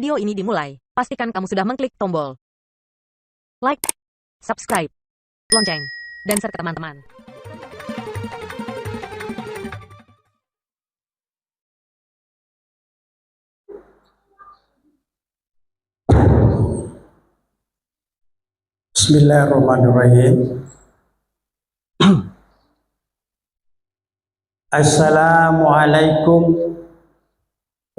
video ini dimulai, pastikan kamu sudah mengklik tombol like, subscribe, lonceng, dan share ke teman-teman. Bismillahirrahmanirrahim. Assalamualaikum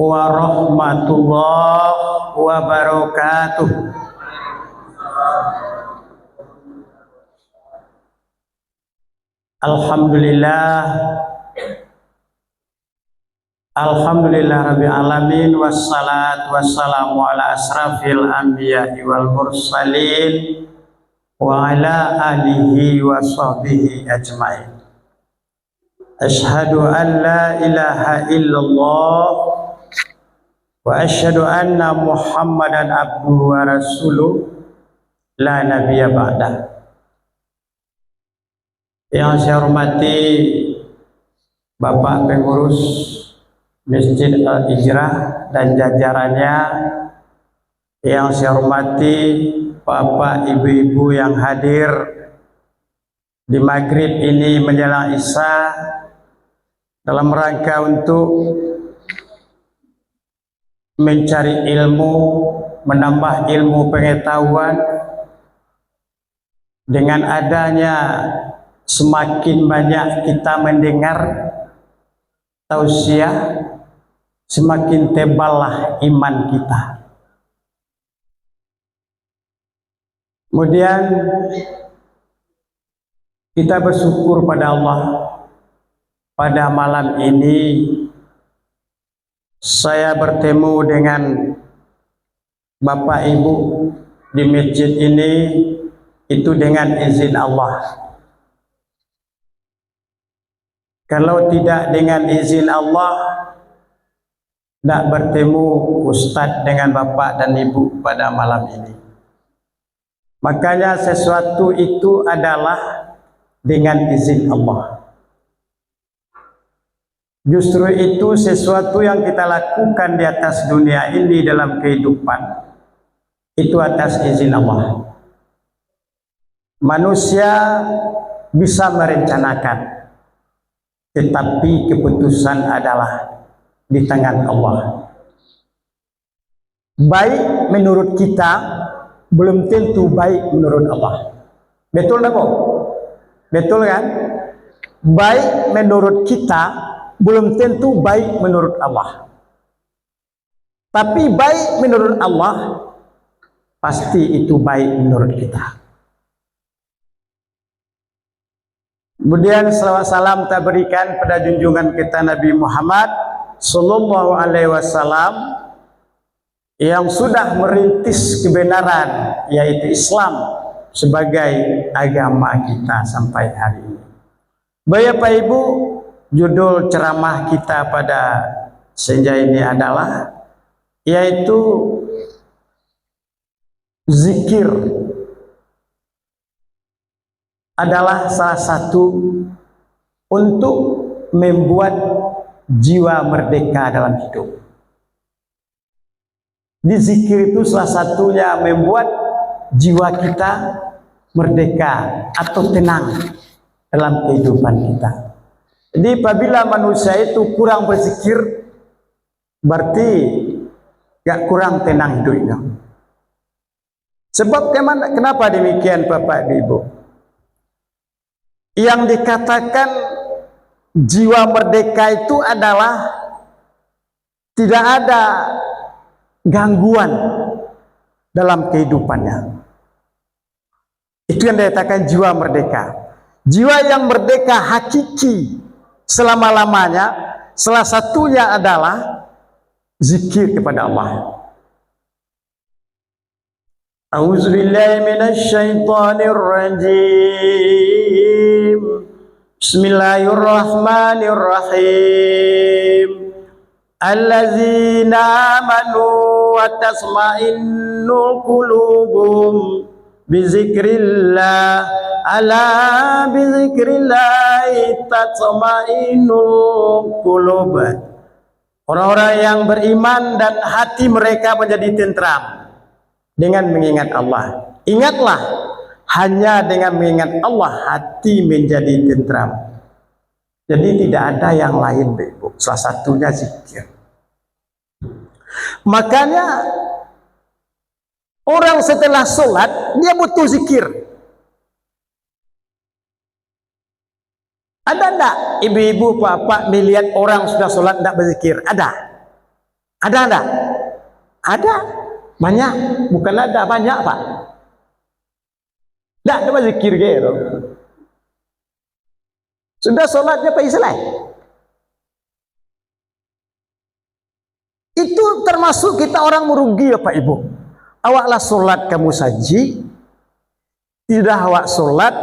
warahmatullahi wabarakatuh. Alhamdulillah rabbil alamin, wassalatu wassalamu ala asrafil anbiya'i wal mursalin wa ala alihi wa sahbihi ajma'in. Ashhadu an la ilaha illallah wa ashhadu anna Muhammadan abduhu wa rasuluh la nabiyya ba'dah. Yang saya hormati Bapak Pengurus Masjid Al-Hijrah dan jajarannya, yang saya hormati Bapak Ibu-ibu yang hadir di maghrib ini menjelang Isya dalam rangka untuk mencari ilmu, menambah ilmu pengetahuan. Dengan adanya semakin banyak kita mendengar tausiah, semakin teballah iman kita. Kemudian kita bersyukur pada Allah, pada malam ini saya bertemu dengan Bapak Ibu di masjid ini itu dengan izin Allah. Kalau tidak dengan izin Allah, tidak bertemu Ustadz dengan Bapak dan Ibu pada malam ini. Makanya sesuatu itu adalah dengan izin Allah. Justru itu sesuatu yang kita lakukan di atas dunia ini dalam kehidupan, itu atas izin Allah. Manusia bisa merencanakan, tetapi keputusan adalah di tangan Allah. Baik menurut kita, belum tentu baik menurut Allah. Betul tak, Bu? Betul kan? Baik menurut kita belum tentu baik menurut Allah. Tapi baik menurut Allah pasti itu baik menurut kita. Kemudian salawat salam kita berikan pada junjungan kita Nabi Muhammad sallallahu alaihi wasallam yang sudah merintis kebenaran, yaitu Islam sebagai agama kita sampai hari ini. Bapak Ibu, judul ceramah kita pada senja ini adalah yaitu zikir adalah salah satu untuk membuat jiwa merdeka dalam hidup. Di zikir itu salah satunya membuat jiwa kita merdeka atau tenang dalam kehidupan kita. Jadi apabila manusia itu kurang berzikir, berarti gak kurang tenang hidupnya. Sebab kenapa demikian Bapak Ibu? Yang dikatakan jiwa merdeka itu adalah tidak ada gangguan dalam kehidupannya. Itu yang dikatakan jiwa merdeka. Jiwa yang merdeka hakiki selama-lamanya, salah satunya adalah zikir kepada Allah. A'udzubillahi minasyaitonirrajim. Bismillahirrahmanirrahim. Allazina amanu wa tasma'innu qulubuhum bizikrillah, ala bizikrillah tatma'innul qulub. Orang-orang yang beriman dan hati mereka menjadi tentram dengan mengingat Allah. Ingatlah, hanya dengan mengingat Allah hati menjadi tentram. Jadi tidak ada yang lain, Ibu. Salah satunya zikir. Makanya orang setelah sholat dia butuh zikir. Ada enggak ibu-ibu bapak melihat orang sudah sholat tidak berzikir? Ada? Ada enggak? Ada. Banyak. Bukan ada, banyak Pak. Tidak ada berzikir gitu. Sudah sholatnya Pak Islam. Itu termasuk kita orang merugi ya Pak Ibu. Awaklah sholat kamu saji. Tidak awak sholat,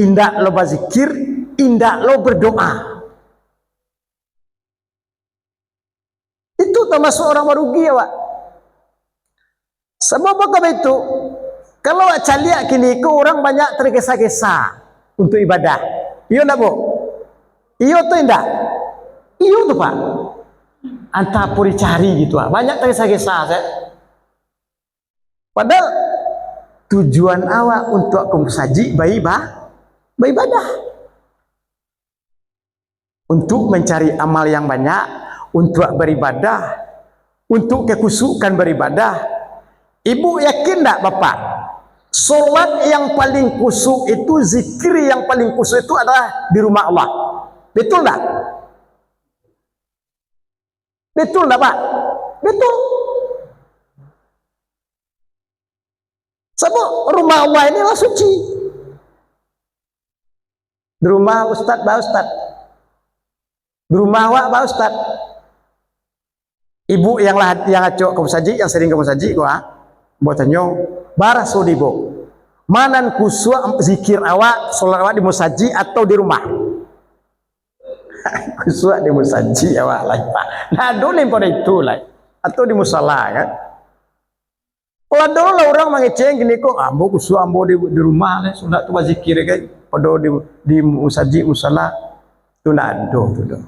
indak lo berzikir, indak lo berdoa. Itu termasuk orang merugi ya Pak. Sebab apa itu? Kalau caliak kini ke orang banyak tergesa-gesa untuk ibadah. Iya enggak Bu? Iya tuh enggak? Iya tuh Pak. Antara puri cari gitu Pak. Banyak tergesa-gesa saya. Padahal tujuan awak untuk aku saji beribadah. Untuk mencari amal yang banyak, untuk beribadah, untuk kekhusyukan beribadah. Ibu yakin tak Bapak? Solat yang paling khusyuk itu, zikir yang paling khusyuk itu adalah di rumah Allah. Betul tak? Betul tak Pak? Betul. Sebab rumah Allah ini adalah suci. Di rumah Ustaz, Pak Ustaz. Di rumah awak, Pak Ustaz. Ibu yang acok kamu saji, yang sering kamu saji, buat tanya, baras ibu. Manan kusuk zikir awak, solat awak di musaji atau di rumah? Kusuk di musaji awak lagi Pak. Nah dulu pada itu lah, atau di musala kan? Kalau dulu lah orang mengeceng gini kok, ambo kusuk ambo di rumah lah, solat tu zikir kan? Pada di musaji musala tu nak do tu do.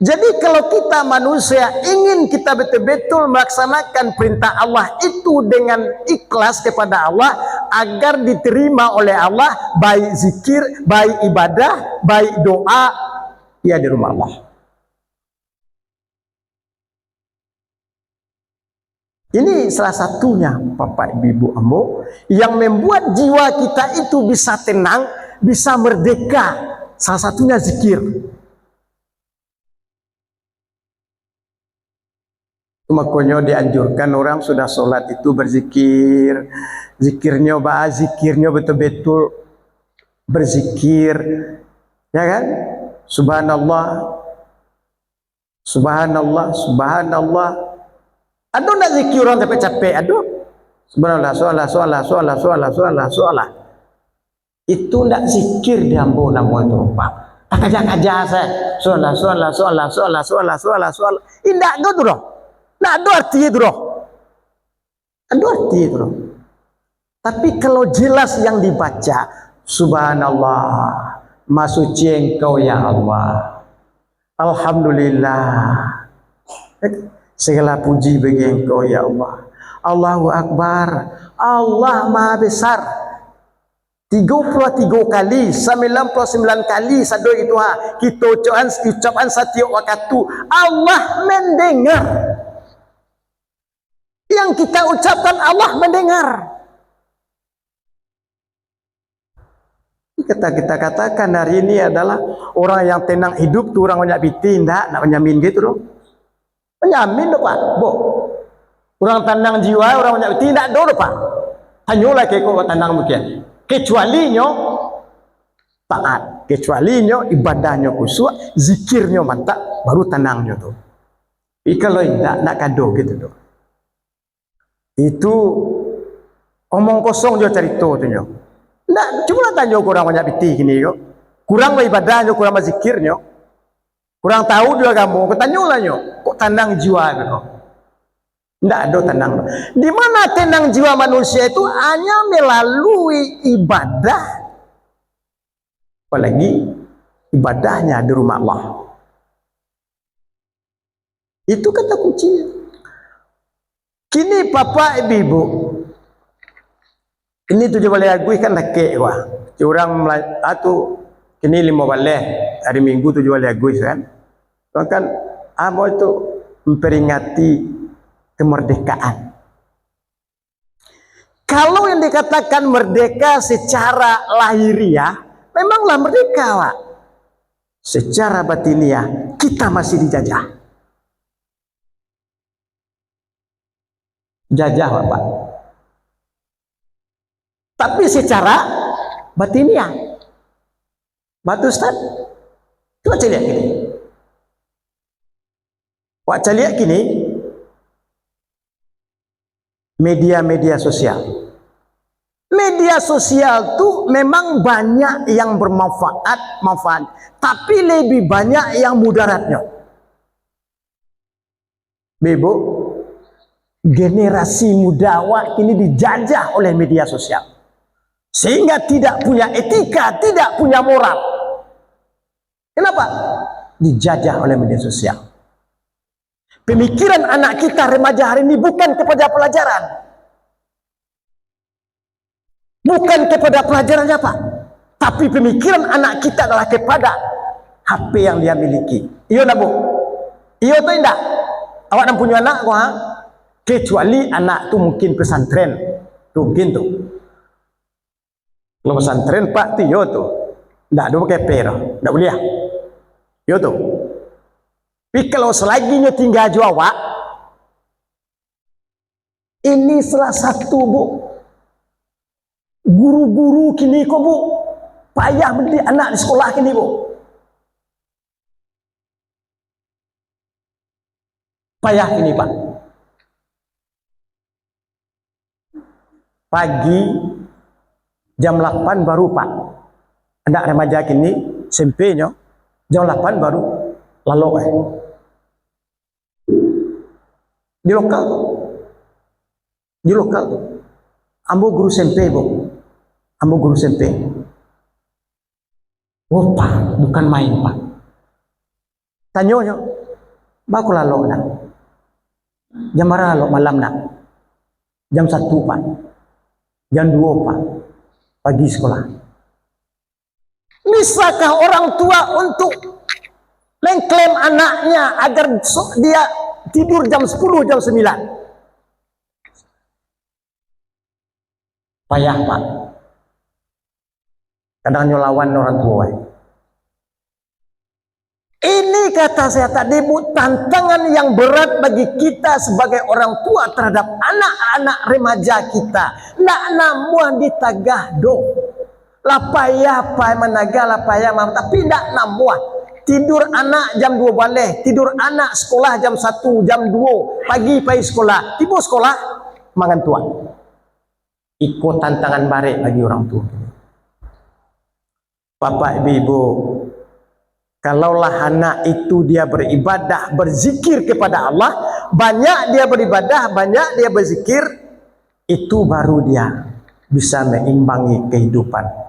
Jadi kalau kita manusia ingin kita betul-betul melaksanakan perintah Allah itu dengan ikhlas kepada Allah agar diterima oleh Allah, baik zikir, baik ibadah, baik doa, ya di rumah Allah. Ini salah satunya Bapak Ibu Ambo yang membuat jiwa kita itu bisa tenang, bisa merdeka. Salah satunya zikir. Makanya dianjurkan orang sudah sholat itu berzikir, zikirnya betul-betul berzikir, ya kan? Subhanallah, subhanallah, subhanallah. Aduh nak zikir orang capek-capek, aduh. Subhanallah, soalah. Itu nak zikir di ambo nama itu Pak. Tak kaja saya. Soalah. Indak tu doh. Nah, ada arti itu loh. Ada arti itu loh. Tapi kalau jelas yang dibaca, Subhanallah, Masuci Engkau ya Allah. Alhamdulillah. Segala puji bagi Engkau ya Allah. Allahu Akbar. Allah Maha Besar. 33 kali, 99 kali sado itu kita ucapan setiap waktu. Allah mendengar. Yang kita ucapkan Allah mendengar. Kita katakan hari ini adalah orang yang tenang hidup tu orang banyak piti, nak menyamin gitu dong. Menyamin dong Pak, Bo. Orang tenang jiwa, orang banyak piti, nak dong Pak. Hanyalah keko tenang mungkin. Kecuali nyo taat, kecuali nyo ibadahnya khusyuk, zikirnya mantap, baru tenangnya tu. Tapi kalau tidak, nak kado gitu dong. Itu omong kosong jo cerita tu nyo. Ndak cuma tanya kurang banyak piti gini yo. Kurang ibadahnya, kurang zikirnya. Kurang tahu dia kamu, ketanyalah nyo. Kok tenang jiwa kau? Ndak ada tenang. Di mana tenang jiwa manusia itu hanya melalui ibadah. Apalagi ibadahnya di rumah Allah. Itu kata kuncinya. Kini Bapak Ibu, ini tujuh balik agui kan laki wah. Orang atau kini 5 balik hari Minggu tujuh balik agui kan. Kan amo itu memperingati kemerdekaan. Kalau yang dikatakan merdeka secara lahiriah, memanglah merdeka, Pak. Secara batiniah, kita masih dijajah. Jajah, Pak. Tapi secara batiniah, Batu Ustaz, coba lihat gini. Wak lihat gini, media-media sosial. Media sosial tuh memang banyak yang bermanfaat, tapi lebih banyak yang mudaratnya. Bebo, generasi muda wak ini dijajah oleh media sosial. Sehingga tidak punya etika, tidak punya moral. Kenapa? Dijajah oleh media sosial. Pemikiran anak kita remaja hari ini bukan kepada pelajaran. Bukan kepada pelajaran apa? Tapi pemikiran anak kita adalah kepada HP yang dia miliki. Iya nak bu? Iya atau tidak? Awak nak punya anak kok? Kecuali anak tu mungkin pesantren. Tu mungkin tu. Kalau pesantren pak tu iya tu. Tak ada pakai per. Tak boleh. Iya tu. Tapi kalau selaginya tinggal Jawa, ini salah satu bu, guru-guru kini kok bu, payah mendidik anak di sekolah kini bu. Payah kini pak. Pagi jam 8 baru pak. Anak remaja kini, SMP-nya, jam 8 baru lalu di lokal tuh ambo guru SMP bu, ambo guru SMP. Oh pak, bukan main pak. Tanyanya baku lalu nak jam berapa lalu malam nak jam 1 pak, jam 2 pak pagi sekolah. Bisakah orang tua untuk mengklaim anaknya agar dia tidur jam 10, jam 9? Payah pak. Kadang nyolawan orang tua. Ini kata saya tadi bu, tantangan yang berat bagi kita sebagai orang tua terhadap anak-anak remaja kita. Nak namuah ditagah do. Lapayah payah managa, lapayah tapi nak namuah. Tidur anak jam 2 balik, tidur anak sekolah jam 1, jam 2, pagi sekolah. Tiba sekolah, mangan tua. Ikut tantangan barik bagi orang tua. Bapak ibu, kalaulah anak itu dia beribadah, berzikir kepada Allah, banyak dia beribadah, banyak dia berzikir, itu baru dia bisa meimbangi kehidupan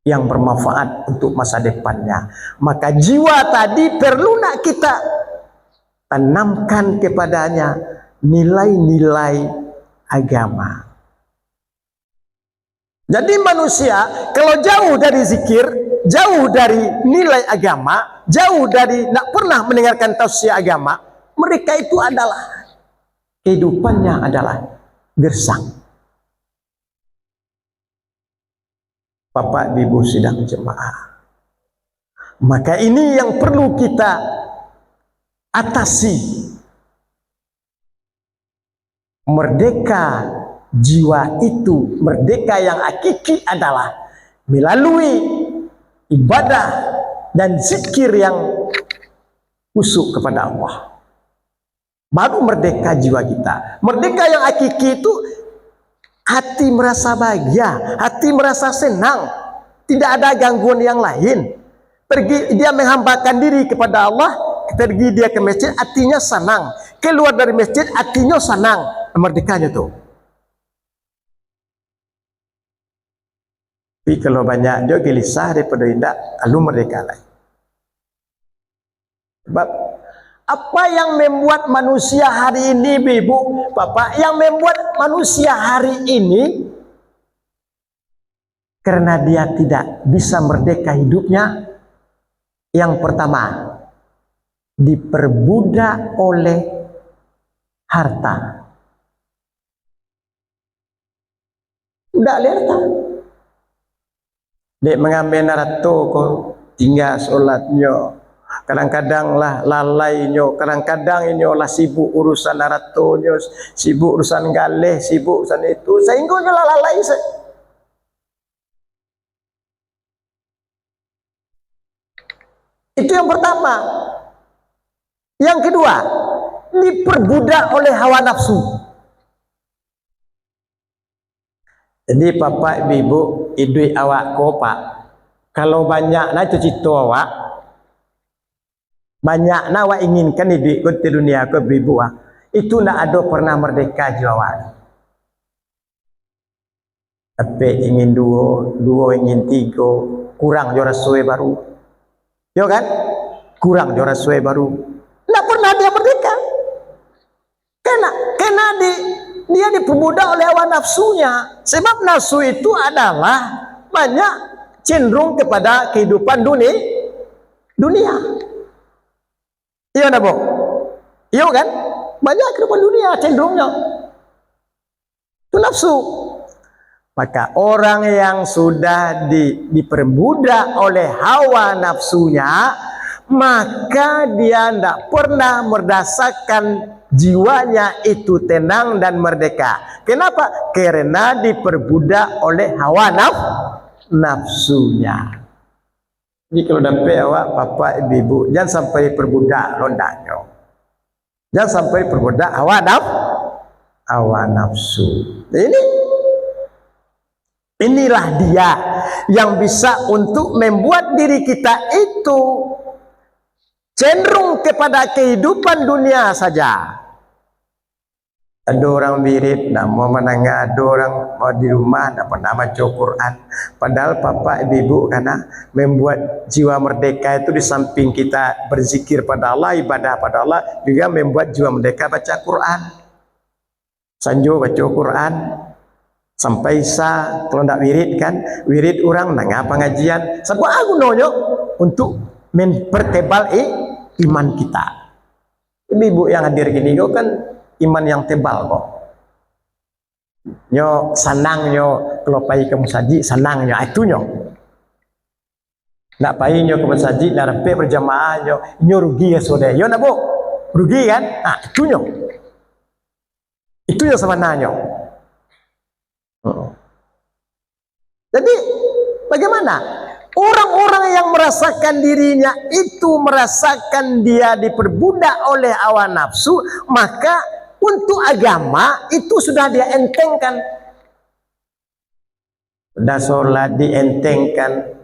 yang bermanfaat untuk masa depannya. Maka jiwa tadi perlu nak kita tanamkan kepadanya nilai-nilai agama. Jadi manusia kalau jauh dari zikir, jauh dari nilai agama, jauh dari nak pernah mendengarkan tausiah agama, mereka itu adalah kehidupannya adalah gersang. Bapak Ibu sidang jemaah, maka ini yang perlu kita atasi. Merdeka jiwa itu, merdeka yang hakiki adalah melalui ibadah dan zikir yang khusyuk kepada Allah. Baru merdeka jiwa kita. Merdeka yang hakiki itu hati merasa bahagia, hati merasa senang, tidak ada gangguan yang lain. Pergi dia menghambakan diri kepada Allah, pergi dia ke masjid, hatinya senang. Keluar dari masjid, hatinya senang. Merdekanya tuh. Tapi kalau banyak dia gelisah daripada indah, lalu merdeka lagi. Sebab Apa yang membuat manusia hari ini, Ibu, Bapak, yang membuat manusia hari ini karena dia tidak bisa merdeka hidupnya. Yang pertama, diperbudak oleh harta. Udah harta. Dek mengambil narato kok tinggal sholatnya. Kadang-kadang lah lalainya, kadang-kadang ini lah sibuk urusan naratonyo, sibuk urusan galeh, sibuk urusan itu, sehingga lah lalai. Itu yang pertama. Yang kedua, diperbudak oleh hawa nafsu. Jadi Bapak Ibu, idui awak ko Pak, kalau banyak nah itu cito awak, banyak nah awak inginkan idui ko di dunia ko Ibu, itu nak ada pernah merdeka jiwa awak. Tapi ingin dua ingin tiga, kurang juara suwe baru. Yo kan? Kurang juara suwe baru. Nggak pernah dia merdeka. Karena dia diperbudak oleh hawa nafsunya. Sebab nafsu itu adalah banyak cenderung kepada kehidupan dunia. Iya nabo? Iya kan? Banyak kehidupan dunia cenderungnya. Itu nafsu. Maka orang yang sudah diperbudak oleh hawa nafsunya, maka dia tidak pernah merasakan jiwanya itu tenang dan merdeka. Kenapa? Karena diperbudak oleh hawa nafsunya. Jadi kalau dapat awak, bapak, ibu, jangan sampai perbudak londaknya. Jangan sampai perbudak hawa nafsu. Inilah dia yang bisa untuk membuat diri kita itu cenderung kepada kehidupan dunia saja. Ada orang wirid, nak mau menangga, ada orang mau di rumah, nak pernah baca Quran. Padahal Bapak Ibu karena membuat jiwa merdeka itu di samping kita berzikir pada Allah, ibadah pada Allah, juga membuat jiwa merdeka baca Quran. Sanjo baca Quran. Sampai kalau tidak wirid kan, wirid orang nangga pengajian. Sebab aku nonyo untuk mempertebal iman kita. Ibu yang hadir gini kok kan iman yang tebal kok. Nyo senang nyo kalau pai ke musaji senang nyo itu nyo. Nak pai nyo ke musaji nak repe berjamaah nyo rugi ya saudara. Yo nak bu rugi kan? Ah itu nyo. Itu yang sebenarnya. Jadi bagaimana orang-orang yang merasakan dirinya itu merasakan dia diperbudak oleh hawa nafsu, maka untuk agama itu sudah dia entengkan. Sudah sholat dientengkan,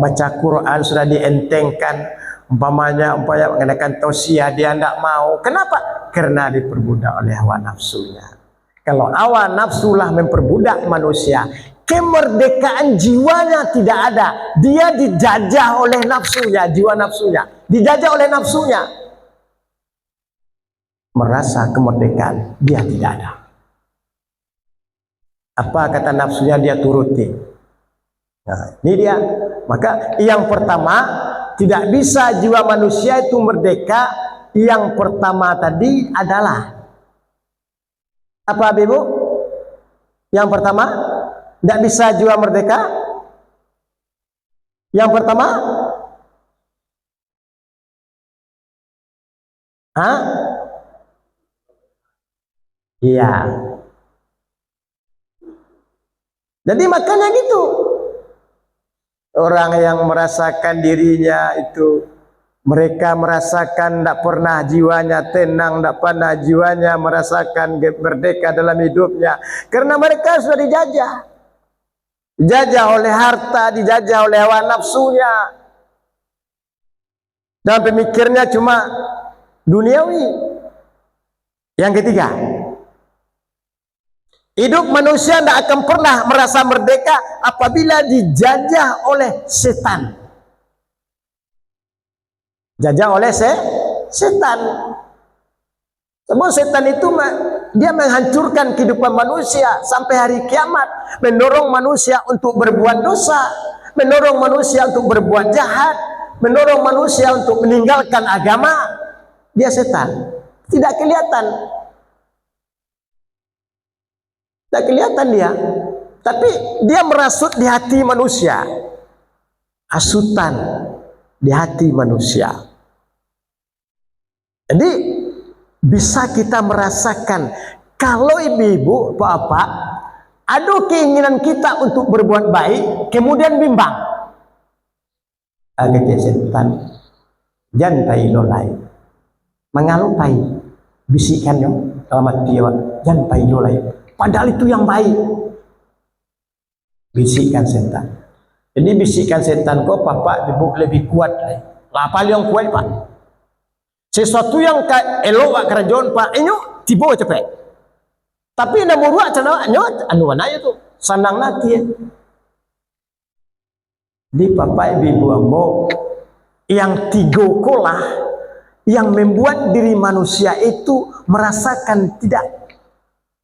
baca Quran sudah dientengkan, umpamanya mengenakan tausiah dia tidak mau. Kenapa? Karena diperbudak oleh hawa nafsunya. Kalau hawa nafsulah memperbudak manusia, kemerdekaan jiwanya tidak ada. Dia dijajah oleh nafsunya, jiwa nafsunya. Dijajah oleh nafsunya. Merasa kemerdekaan, dia tidak ada. Apa kata nafsunya dia turuti. Nah, ini dia. Maka yang pertama, tidak bisa jiwa manusia itu merdeka. Yang pertama tadi adalah apa Ibu? Yang pertama, tidak bisa jiwa merdeka. Yang pertama, iya. Jadi makanya gitu. Orang yang merasakan dirinya itu, mereka merasakan tidak pernah jiwanya tenang, tidak pernah jiwanya merasakan merdeka dalam hidupnya. Karena mereka sudah dijajah. Dijajah oleh harta, dijajah oleh hawa nafsunya. Dan pemikirnya cuma duniawi. Yang ketiga, hidup manusia tidak akan pernah merasa merdeka apabila dijajah oleh setan. Jajah oleh setan. Sebab setan itu dia menghancurkan kehidupan manusia sampai hari kiamat, mendorong manusia untuk berbuat dosa, mendorong manusia untuk berbuat jahat, mendorong manusia untuk meninggalkan agama. Dia setan, tidak kelihatan, tidak kelihatan dia, tapi dia merasuk di hati manusia, hasutan di hati manusia. Jadi bisa kita merasakan kalau ibu-ibu, bapak, ada keinginan kita untuk berbuat baik, kemudian bimbang. Agak setan, jangan pai lolai, mengalupai, bisikan yang dalam hati dia, jangan pai lolai. Padahal itu yang baik. Bisikan setan. Jadi bisikan setan kok bapak ibu lebih kuat lagi. Apa yang kuat pak? Sesuatu yang elok pak kerajaan pak, enyo tiba cepet. Tapi namun ruak cana enyo anu mana itu sandang nanti. Di bapak ibu ambo yang tiga kolah yang membuat diri manusia itu merasakan tidak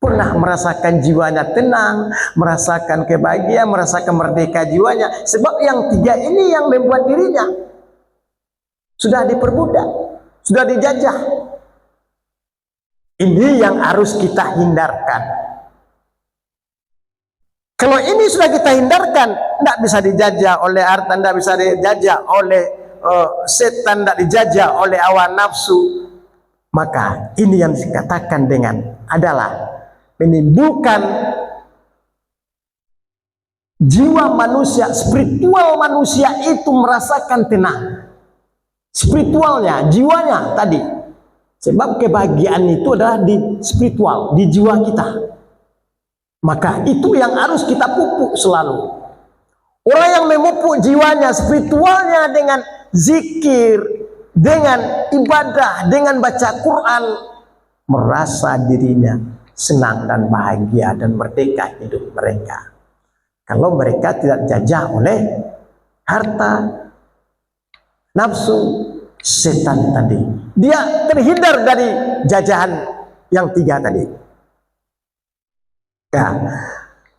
pernah merasakan jiwanya tenang, merasakan kebahagiaan, merasakan merdeka jiwanya. Sebab yang tiga ini yang membuat dirinya sudah diperbudak, sudah dijajah. Ini yang harus kita hindarkan. Kalau ini sudah kita hindarkan, tidak bisa dijajah oleh harta, tidak bisa dijajah oleh setan, tidak dijajah oleh hawa nafsu. Maka ini yang dikatakan dengan adalah menimbulkan jiwa manusia, spiritual manusia itu merasakan tenang. Spiritualnya, jiwanya tadi. Sebab kebahagiaan itu adalah di spiritual, di jiwa kita. Maka itu yang harus kita pupuk selalu. Orang yang memupuk jiwanya, spiritualnya dengan zikir, dengan ibadah, dengan baca Quran, merasa dirinya senang dan bahagia dan merdeka hidup mereka. Kalau mereka tidak dijajah oleh harta, nafsu, setan tadi, dia terhindar dari jajahan yang tiga tadi. Ya,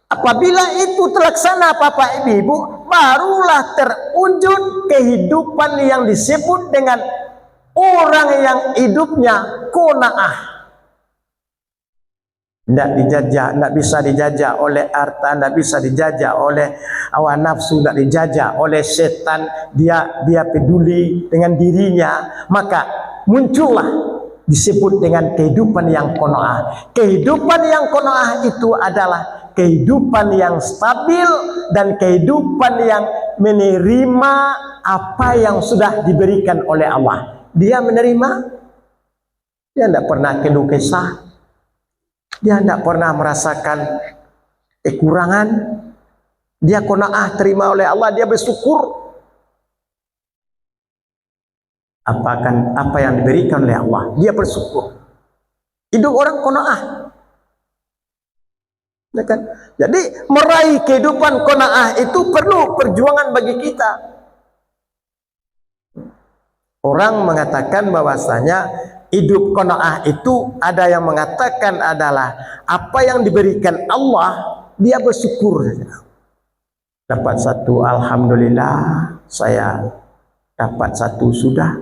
apabila itu terlaksana Bapak Ibu, barulah terwujud kehidupan yang disebut dengan orang yang hidupnya qanaah. Tidak dijajah, tidak bisa dijajah oleh harta, tidak bisa dijajah oleh hawa nafsu, tidak dijajah oleh setan. Dia peduli dengan dirinya, maka muncullah disebut dengan kehidupan yang qanaah. Kehidupan yang qanaah itu adalah kehidupan yang stabil dan kehidupan yang menerima apa yang sudah diberikan oleh Allah. Dia menerima, dia tidak pernah keluh kesah. Dia tidak pernah merasakan kekurangan. Dia qanaah terima oleh Allah, dia bersyukur. Apa yang diberikan oleh Allah, dia bersyukur. Hidup orang qanaah. Ya kan? Jadi meraih kehidupan qanaah itu perlu perjuangan bagi kita. Orang mengatakan bahwasanya hidup qanaah itu ada yang mengatakan adalah apa yang diberikan Allah, dia bersyukur. Dapat satu, alhamdulillah, saya dapat satu sudah.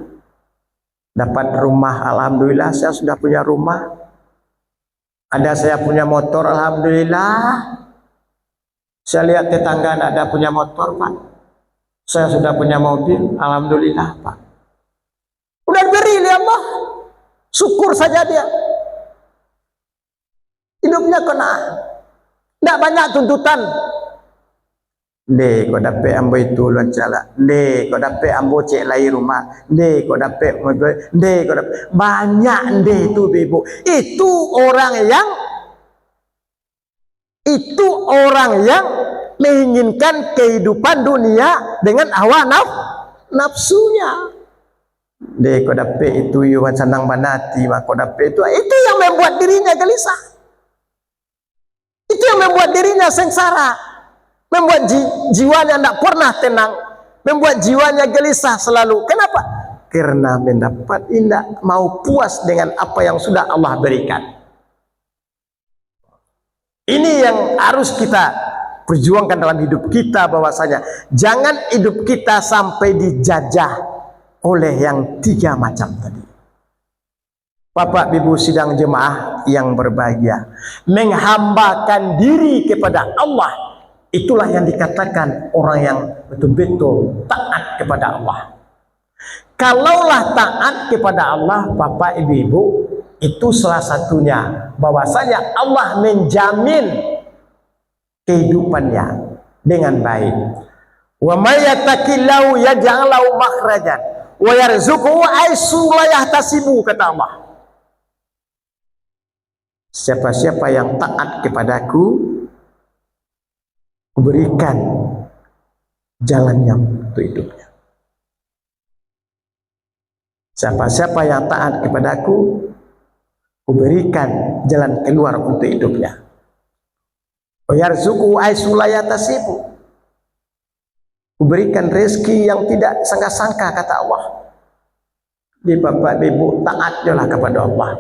Dapat rumah, alhamdulillah, saya sudah punya rumah. Ada saya punya motor, alhamdulillah. Saya lihat tetangga tidak ada punya motor, Pak. Saya sudah punya mobil, alhamdulillah, Pak. Udah beri oleh Allah. Syukur saja dia. Hidupnya qanaah. Tidak banyak tuntutan. Kau dapat ambo itu lancala. Kau dapat ambo cek lain rumah. Kau dapat kau dapat banyak itu ibu. Itu orang yang menginginkan kehidupan dunia dengan hawa nafsunya. Kau dapat itu yuan senang banati, kau dapat itu yang membuat dirinya gelisah. Itu yang membuat dirinya sengsara, membuat jiwanya tidak pernah tenang, membuat jiwanya gelisah selalu. Kenapa? karena mendapat, tidak mau puas dengan apa yang sudah Allah berikan. Ini yang harus kita perjuangkan dalam hidup kita, bahwasanya jangan hidup kita sampai dijajah oleh yang tiga macam tadi. Bapak Ibu sidang jemaah yang berbahagia, menghambakan diri kepada Allah, itulah yang dikatakan orang yang betul-betul taat kepada Allah. Kalaulah taat kepada Allah, Bapak Ibu, itu salah satunya bahwasanya Allah menjamin kehidupannya dengan baik. Wa may yattaqillahu yaj'al lahu makhrajan wa yarzuquhu haitsu la yahtasibu, kata Allah. Siapa-siapa yang taat kepadaku, kuberikan jalan yang untuk hidupnya. Siapa-siapa yang taat kepadaku, kuberikan jalan keluar untuk hidupnya. Yarzuqu haitsu la yahtasibu, kuberikan rezeki yang tidak sangka-sangka, kata Allah. Di Bapak Ibu, taatlah kepada Allah.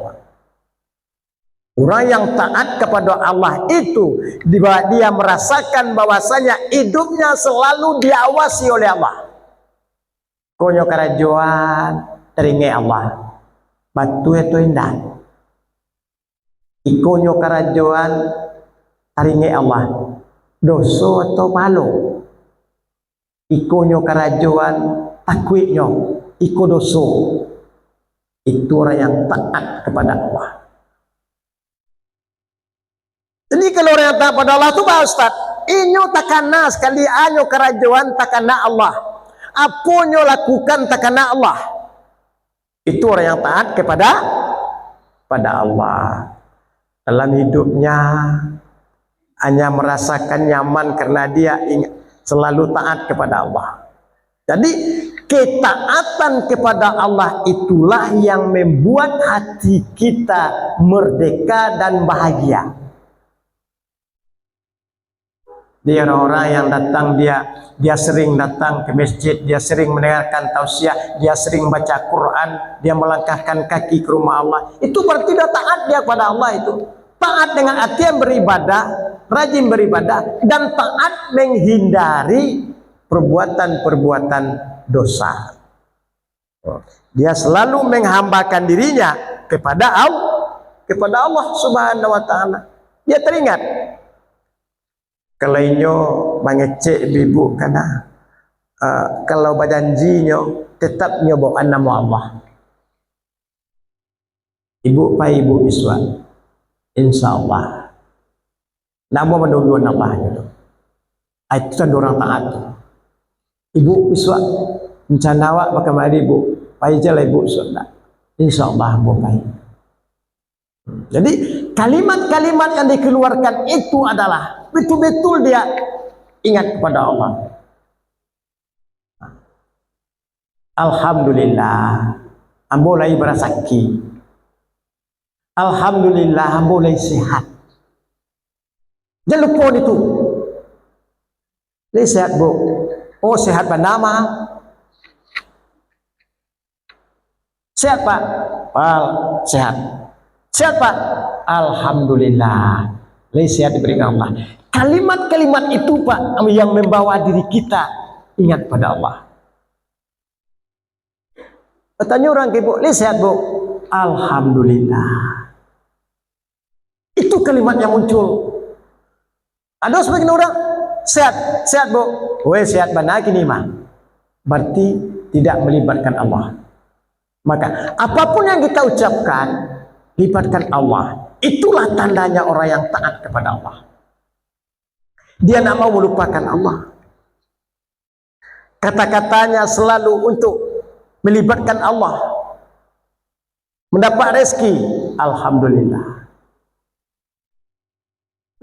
Orang yang taat kepada Allah itu dia merasakan bahwasanya hidupnya selalu diawasi oleh Allah. Konyo karajoan teringe Allah, batu itu indah. Ikonyo karajoan taringe Allah, doso atau malu. Ikonyo karajoan takwinyo, iko doso. Itu orang yang taat kepada Allah. Jadi kalau orang yang taat kepada Allah itu, Pak Ustaz, inyo takana sekali anyo karajoan takana Allah, apunyo lakukan takana Allah. Itu orang yang taat kepada Allah. Dalam hidupnya hanya merasakan nyaman karena dia selalu taat kepada Allah. Jadi ketaatan kepada Allah itulah yang membuat hati kita merdeka dan bahagia. Dia orang-orang yang datang, dia sering datang ke masjid, dia sering mendengarkan tausiah, dia sering baca Quran, dia melangkahkan kaki ke rumah Allah. Itu berarti dia taat dia kepada Allah itu. Taat dengan hati yang beribadah, rajin beribadah, dan taat menghindari perbuatan-perbuatan dosa. Dia selalu menghambakan dirinya kepada Allah Subhanahu wa taala. Dia teringat kalau inyo mengecek ibu karena kalau berjanjinyo tetap nyobakan nama Allah. Ibu pai ibu iswa, insyaallah nama menunggu Allah itu. Itu kan orang taat. Ibu iswa rencana maka mari ibu pai jalan ibu sudah. Insyaallah ibu pai. Jadi kalimat-kalimat yang dikeluarkan itu adalah betul-betul dia ingat kepada Allah. Alhamdulillah, ambolai berasaki. Alhamdulillah, ambolai sehat. Jangan lupa itu. Ini sehat bu. Oh sehat bernama. Sehat pak. Sehat. Sehat pak. Alhamdulillah. Ini sehat diberikan Allah. Kalimat-kalimat itu pak yang membawa diri kita ingat pada Allah. Tanya orang ibu, ini sehat bu? Alhamdulillah. Itu kalimat yang muncul. Ada sebagian orang sehat, sehat bu? Weh sehat benar gini mah. Berarti tidak melibatkan Allah. Maka apapun yang kita ucapkan libatkan Allah. Itulah tandanya orang yang taat kepada Allah. Dia tidak mau melupakan Allah. Kata-katanya selalu untuk melibatkan Allah. Mendapat rezeki, alhamdulillah.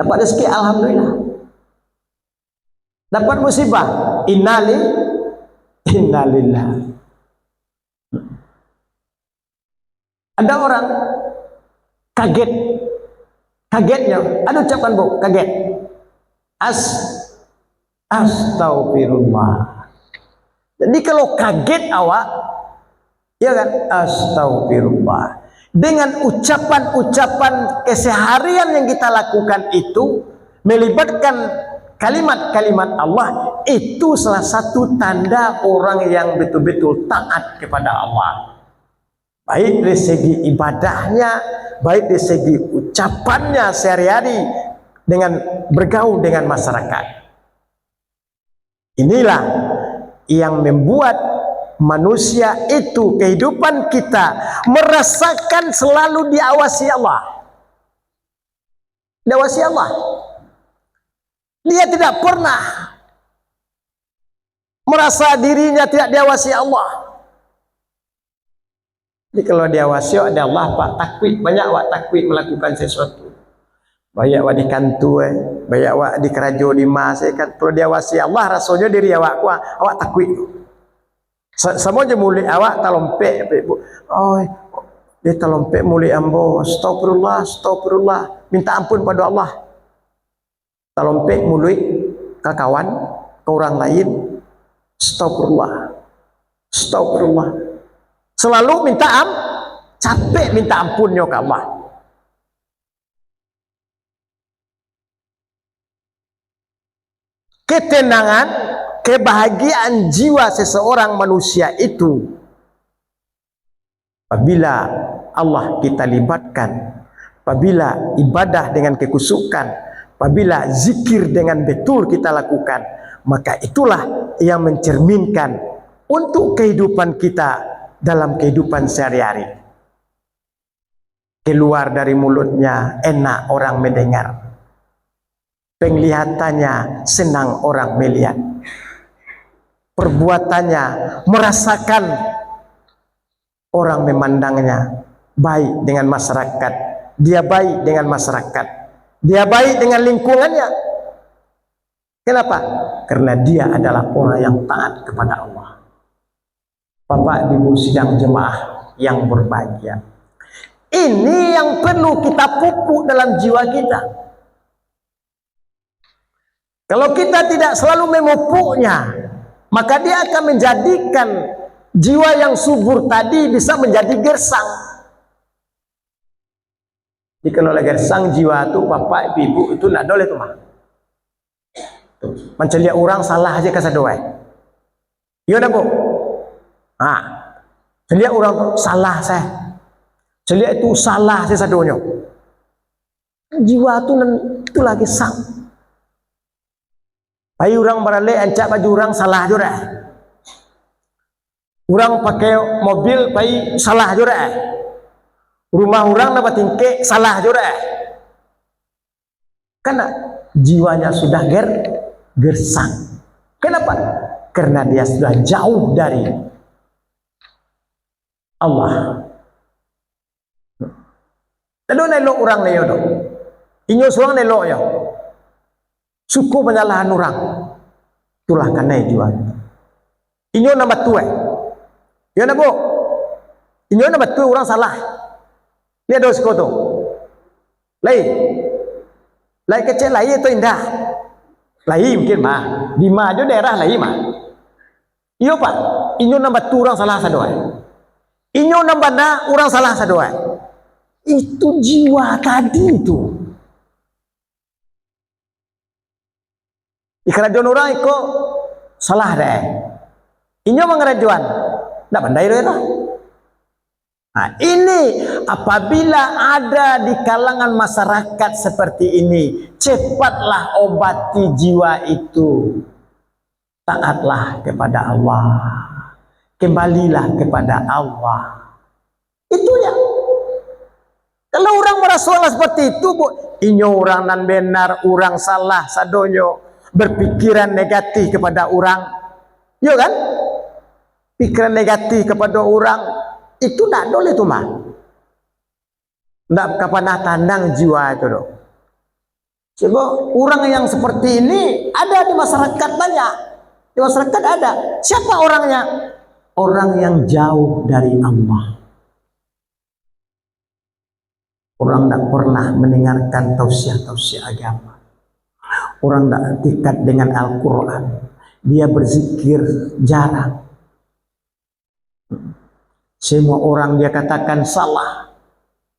Dapat rezeki, alhamdulillah. Dapat musibah, innalillah. Ada orang kagetnya, ada ucapan bu, kaget. Astagfirullah. Jadi kalau kaget awak, Ya kan? Astagfirullah. Dengan ucapan-ucapan keseharian yang kita lakukan itu melibatkan kalimat-kalimat Allah, itu salah satu tanda orang yang betul-betul taat kepada Allah. Baik dari segi ibadahnya, baik dari segi ucapannya sehari-hari dengan bergaul dengan masyarakat. Inilah yang membuat manusia itu, kehidupan kita merasakan selalu diawasi Allah. Diawasi Allah. Dia tidak pernah merasa dirinya tidak diawasi Allah. Jadi kalau diawasi ada Allah, Pak takwid, banyak wak takwid melakukan sesuatu. Banyak wak di kantor, banyak wak di kerajo di mas, kan kalau diawasi Allah rasanya diri awak takwid. Semua je mulut awak talompek, oh dia talompek mulut ambo, astagfirullah, astagfirullah, minta ampun pada Allah. Talompek mulut ke kawan, ke orang lain, astagfirullah, astagfirullah. Selalu minta capek minta ampunnya ke Allah. Ketenangan, kebahagiaan jiwa seseorang manusia itu apabila Allah kita libatkan, apabila ibadah dengan kekusukan, apabila zikir dengan betul kita lakukan, maka itulah yang mencerminkan untuk kehidupan kita dalam kehidupan sehari-hari. Keluar dari mulutnya enak orang mendengar, penglihatannya senang orang melihat, perbuatannya merasakan orang memandangnya baik dengan masyarakat, dia baik dengan masyarakat, dia baik dengan lingkungannya. Kenapa? Karena dia adalah orang yang taat kepada Allah. Bapak Ibu sidang jemaah yang berbahagia, ini yang perlu kita pupuk dalam jiwa kita. Kalau kita tidak selalu memupuknya, maka dia akan menjadikan jiwa yang subur tadi bisa menjadi gersang. Jadi kalau gersang jiwa itu, Bapak Ibu itu tidak boleh tuh mah. Menceliak orang salah aja kasadoai. Iya dah bu. Nah, celiak orang tuh salah saya. Celiak itu salah saya sadonyo. Jiwa itu lagi sang. Ayo orang barale ancak baju orang salah juga. Orang pakai mobil pai salah juga. Rumah orang dapat tingke salah juga. Karena jiwanya sudah gersang. Kenapa? Karena dia sudah jauh dari Allah. Lalu nelok orang leyo do. Inyo suang nelok ya. Suku penyalahan orang. Itulah karena jiwa. Inyo nama tuai. Ya nabo. Inyo nama tuai orang salah. Lihat dos koto. Lai kecil lai itu indah. Lai mungkin mah. Di maju daerah lai mah. Iyo pak. Inyo nama tuai orang salah sadoai. Inyo nama na orang salah sadoai. Itu jiwa tadi itu. Di kerajaan orang itu salah deh. Inyo mengerajuan, tidak pandai deh. Nah ini apabila ada di kalangan masyarakat seperti ini, cepatlah obati jiwa itu. Taatlah kepada Allah, kembalilah kepada Allah. Itu ya. Kalau orang merasa seperti itu, bu, inyo orang nan benar, orang salah, sadonyo berpikiran negatif kepada orang, ya kan? Pikiran negatif kepada orang itu tidak boleh tuh mah. Tidak kapan tandang jiwa itu loh. Sebab orang yang seperti ini ada di masyarakat banyak. Di masyarakat ada. Siapa orangnya? Orang yang jauh dari Allah. Orang tidak pernah mendengarkan tausiah-tausiah agama. Orang tidak terikat dengan Al-Quran. Dia berzikir jarang. Semua orang dia katakan salah.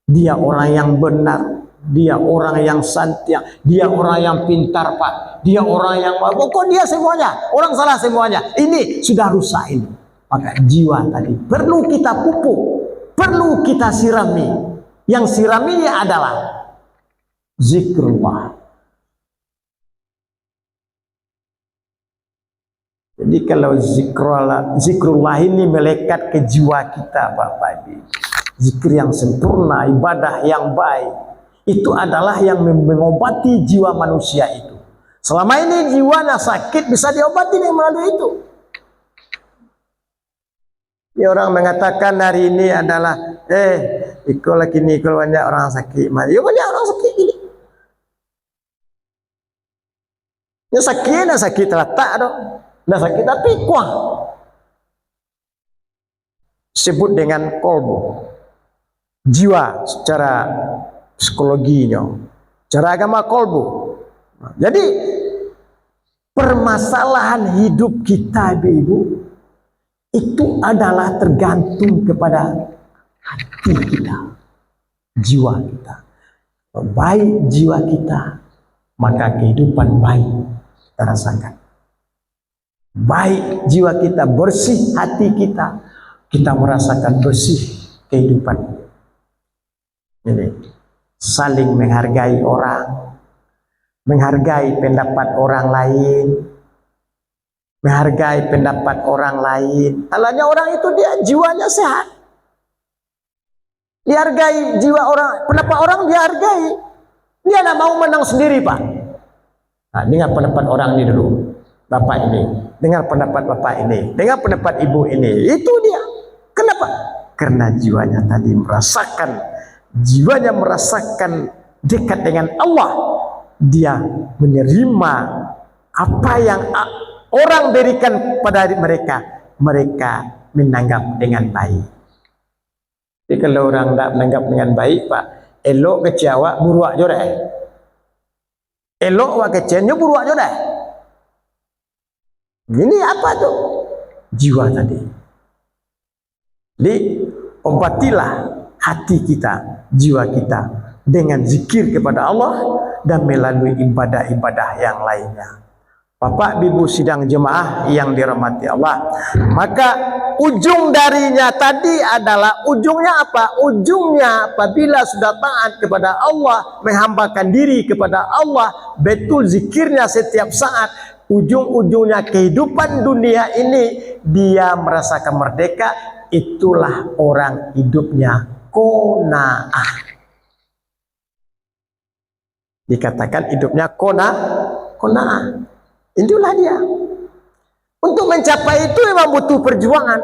Dia orang yang benar. Dia orang yang santia. Dia orang yang pintar, Pak. Dia orang yang... Pokok dia semuanya. Orang salah semuanya. Ini sudah rusak ini. Maka jiwa tadi perlu kita pupuk. Perlu kita sirami. Yang siraminya adalah zikrullah. Jadi kalau zikrullah ini melekat ke jiwa kita, Bapak Ibu. Zikir yang sempurna, ibadah yang baik, itu adalah yang mengobati jiwa manusia itu. Selama ini jiwanya sakit bisa diobati dengan melalui itu. Ini orang mengatakan hari ini adalah ikut lagi nih kalau banyak orang sakit. Ya banyak orang sakit ini. Ya sakit letak dong. Nah sakit tapi kuah. Sebut dengan kolbu. Jiwa secara psikologinya. Cara agama kolbu. Jadi permasalahan hidup kita Ibu itu adalah tergantung kepada hati kita. Jiwa kita. Baik jiwa kita, maka kehidupan baik kita rasakan. Baik jiwa kita, bersih hati kita, kita merasakan bersih kehidupan. Ini saling menghargai orang, menghargai pendapat orang lain, menghargai pendapat orang lain. Halanya orang itu dia jiwanya sehat, dihargai jiwa orang, pendapat orang dihargai. Dia tidak mau menang sendiri, Pak. Nah, dengar pendapat orang ini dulu. Bapak ini, dengar pendapat bapak ini, dengar pendapat ibu ini, itu dia. Kenapa? Karena jiwanya tadi merasakan dekat dengan Allah. Dia menerima apa yang orang berikan pada mereka, mereka menanggap dengan baik. Jadi kalau orang tidak menanggap dengan baik, Pak, elok kecewa, buruak jodoh. Elok wak kecewa, buruak jodoh. Ini apa tuh? Jiwa tadi. Jadi obatilah hati kita, jiwa kita dengan zikir kepada Allah dan melalui ibadah-ibadah yang lainnya. Bapak Ibu sidang jemaah yang dirahmati Allah. Maka ujung darinya tadi adalah ujungnya apa? Ujungnya apabila sudah taat kepada Allah, menghambakan diri kepada Allah, betul zikirnya setiap saat, ujung-ujungnya kehidupan dunia ini dia merasakan merdeka. Itulah orang hidupnya qanaah. Dikatakan hidupnya qanaah. Itulah dia. Untuk mencapai itu memang butuh perjuangan.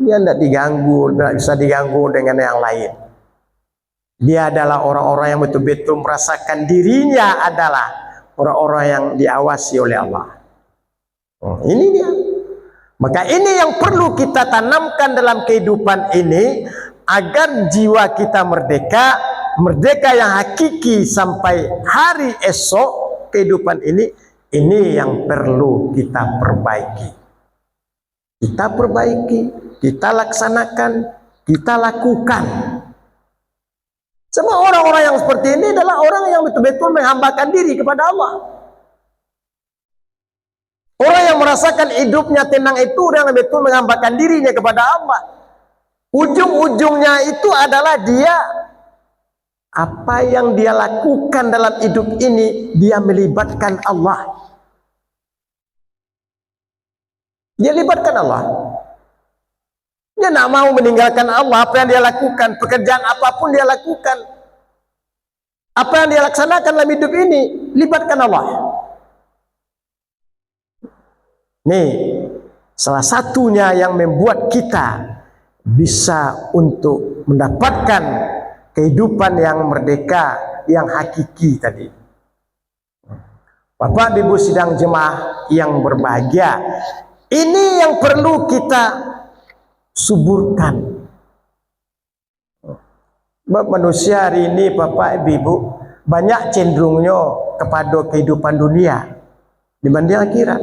Dia tidak diganggu, tidak bisa diganggu dengan yang lain. Dia adalah orang-orang yang betul-betul merasakan dirinya adalah orang-orang yang diawasi oleh Allah. Ini dia. Maka ini yang perlu kita tanamkan dalam kehidupan ini agar jiwa kita merdeka, merdeka yang hakiki sampai hari esok kehidupan ini yang perlu kita perbaiki. Kita perbaiki, kita laksanakan, kita lakukan. Semua orang-orang yang seperti ini adalah orang yang betul-betul menghambakan diri kepada Allah. Orang yang merasakan hidupnya tenang itu orang yang betul menghambakan dirinya kepada Allah. Ujung-ujungnya itu adalah dia, apa yang dia lakukan dalam hidup ini, dia melibatkan Allah. Dia libatkan Allah. Dia tidak mau meninggalkan Allah. Apa yang dia lakukan, pekerjaan apapun dia lakukan, apa yang dia laksanakan dalam hidup ini, libatkan Allah. Nih, salah satunya yang membuat kita bisa untuk mendapatkan kehidupan yang merdeka, yang hakiki tadi. Bapak Ibu sidang jemaah yang berbahagia, ini yang perlu kita suburkan. Manusia hari ini Bapak Ibu banyak cenderungnya kepada kehidupan dunia dibanding akhirat.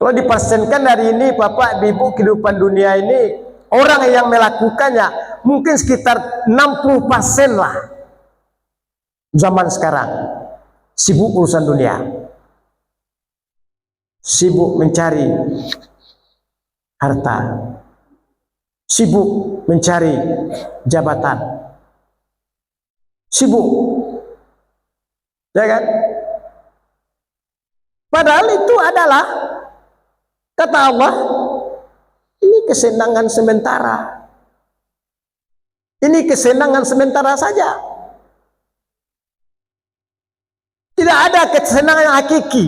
Kalau dipersenkan hari ini Bapak Ibu kehidupan dunia ini, orang yang melakukannya mungkin sekitar 60% lah. Zaman sekarang sibuk urusan dunia, sibuk mencari harta, sibuk mencari jabatan, sibuk, ya kan? Padahal itu adalah, kata Allah, ini kesenangan sementara. Ini kesenangan sementara saja. Tidak ada kesenangan yang hakiki.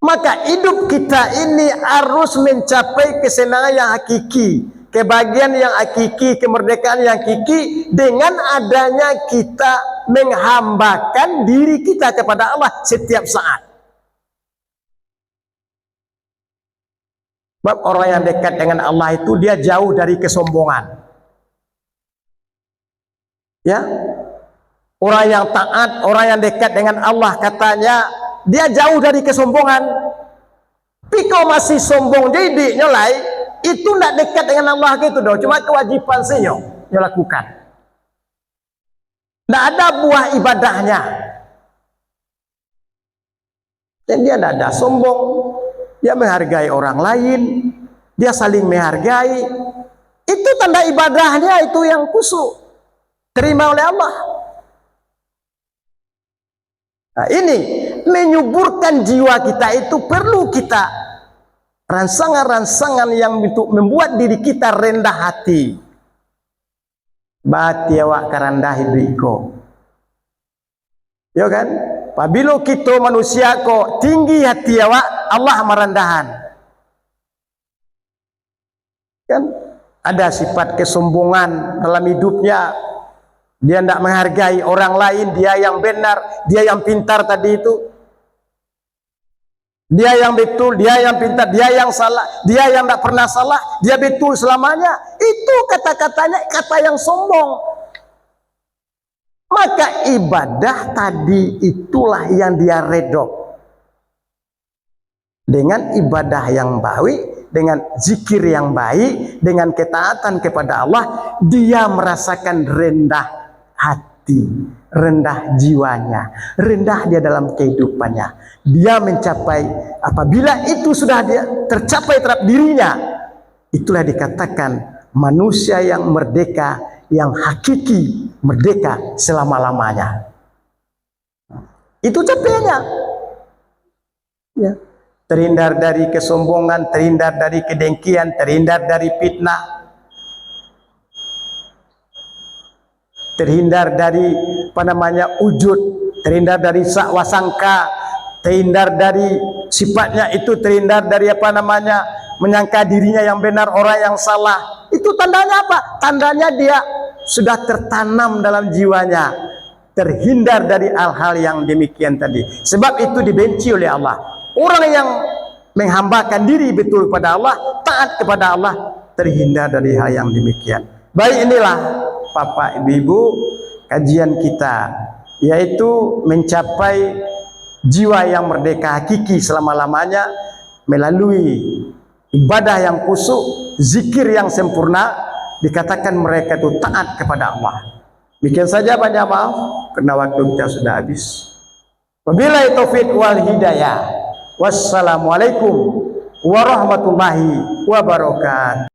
Maka hidup kita ini harus mencapai kesenangan yang hakiki, kebahagiaan yang hakiki, kemerdekaan yang hakiki, dengan adanya kita menghambakan diri kita kepada Allah setiap saat. Sebab orang yang dekat dengan Allah itu dia jauh dari kesombongan. Ya, orang yang taat, orang yang dekat dengan Allah katanya dia jauh dari kesombongan. Tapi kau masih sombong jadi nyolai, itu tidak dekat dengan Allah gitu dong. Cuma kewajiban sih yang lakukan. Tidak ada buah ibadahnya. Dan dia tidak ada sombong. Dia menghargai orang lain. Dia saling menghargai. Itu tanda ibadahnya itu yang khusyuk. Terima oleh Allah. Nah, ini menyuburkan jiwa kita itu perlu kita rangsangan-rangsangan yang untuk membuat diri kita rendah hati. Bati awak karandah hidiko. Ya kan? Apabila kita manusia kok tinggi hati awak, Allah merendahan. Kan? Ada sifat kesombongan dalam hidupnya. Dia tidak menghargai orang lain, dia yang benar, dia yang pintar tadi itu. Dia yang betul, dia yang pintar, dia yang salah, dia yang tidak pernah salah, dia betul selamanya. Itu kata-katanya kata yang sombong. Maka ibadah tadi itulah yang dia redok. Dengan ibadah yang baik, dengan zikir yang baik, dengan ketaatan kepada Allah, dia merasakan rendah hati, rendah jiwanya, rendah dia dalam kehidupannya. Dia mencapai, apabila itu sudah dia tercapai terhadap dirinya, itulah dikatakan manusia yang merdeka, yang hakiki merdeka selama-lamanya. Itu capaiannya. Ya. Terhindar dari kesombongan, terhindar dari kedengkian, terhindar dari fitnah, terhindar dari ujud, terhindar dari sakwasangka, terhindar dari sifatnya itu, terhindar dari menyangka dirinya yang benar, orang yang salah. Itu tandanya apa? Tandanya dia sudah tertanam dalam jiwanya, terhindar dari hal-hal yang demikian tadi. Sebab itu dibenci oleh Allah. Orang yang menghambakan diri betul kepada Allah, taat kepada Allah, terhindar dari hal yang demikian. Baik, inilah Bapak Ibu kajian kita, yaitu mencapai jiwa yang merdeka hakiki selama-lamanya melalui ibadah yang khusyuk, zikir yang sempurna. Dikatakan mereka itu taat kepada Allah. Demikian saja, banyak maaf karena waktu kita sudah habis. Wabillahi taufik wal hidayah. Wassalamualaikum warahmatullahi wabarakatuh.